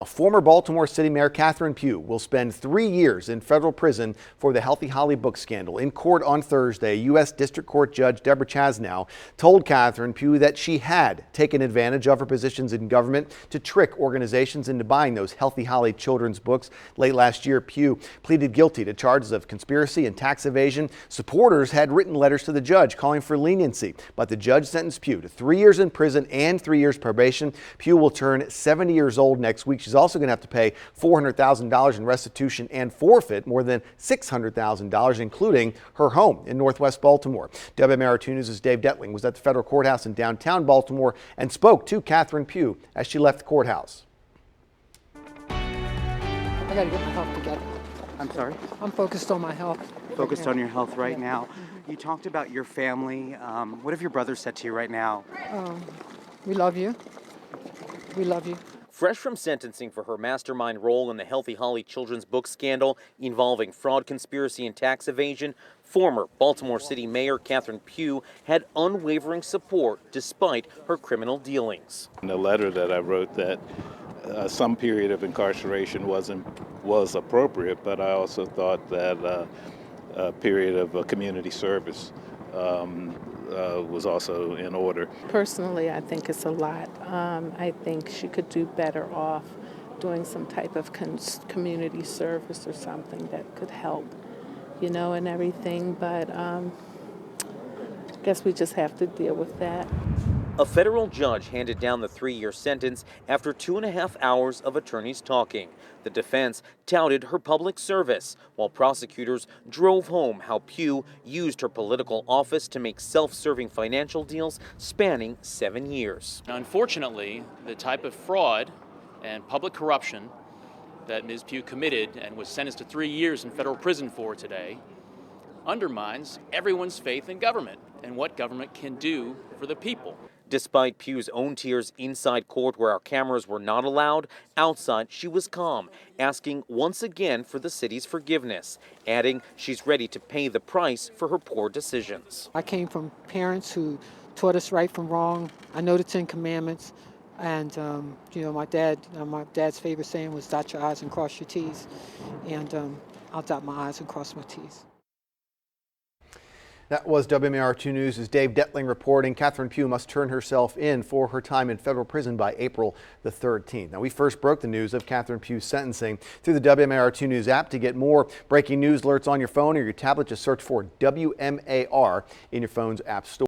Former Baltimore City Mayor Catherine Pugh will spend 3 years in federal prison for the Healthy Holly book scandal. In court on Thursday, U.S. District Court Judge Deborah Chasnow told Catherine Pugh that she had taken advantage of her positions in government to trick organizations into buying those Healthy Holly children's books. Late last year, Pugh pleaded guilty to charges of conspiracy and tax evasion. Supporters had written letters to the judge calling for leniency, but the judge sentenced Pugh to 3 years in prison and 3 years probation. Pugh will turn 70 years old next week. She's also going to have to pay $400,000 in restitution and forfeit more than $600,000, including her home in Northwest Baltimore. WMAR2 News' Dave Detling was at the federal courthouse in downtown Baltimore and spoke to Catherine Pugh as she left the courthouse. I got to get my health together. I'm sorry? I'm focused on my health. Focused on your health right now. You talked about your family. What have your brothers said to you right now? We love you. We love you. Fresh from sentencing for her mastermind role in the Healthy Holly children's book scandal involving fraud, conspiracy, and tax evasion, former Baltimore City Mayor Catherine Pugh had unwavering support despite her criminal dealings. In the letter that I wrote that some period of incarceration was appropriate, but I also thought that a period of community service was also in order. Personally, I think it's a lot. I think she could do better off doing some type of community service or something that could help, and everything. But I guess we just have to deal with that. A federal judge handed down the 3-year sentence after 2.5 hours of attorneys talking. The defense touted her public service, while prosecutors drove home how Pugh used her political office to make self-serving financial deals spanning 7 years. Now, unfortunately, the type of fraud and public corruption that Ms. Pugh committed and was sentenced to 3 years in federal prison for today undermines everyone's faith in government and what government can do for the people. Despite Pugh's own tears inside court where our cameras were not allowed, outside she was calm, asking once again for the city's forgiveness, adding she's ready to pay the price for her poor decisions. I came from parents who taught us right from wrong. I know the 10 Commandments. And, my dad's favorite saying was dot your I's and cross your T's. And I'll dot my I's and cross my T's. That was WMAR2 News' Dave Detling reporting. Catherine Pugh must turn herself in for her time in federal prison by April the 13th. Now, we first broke the news of Catherine Pugh's sentencing through the WMAR2 News app. To get more breaking news alerts on your phone or your tablet, just search for WMAR in your phone's app store.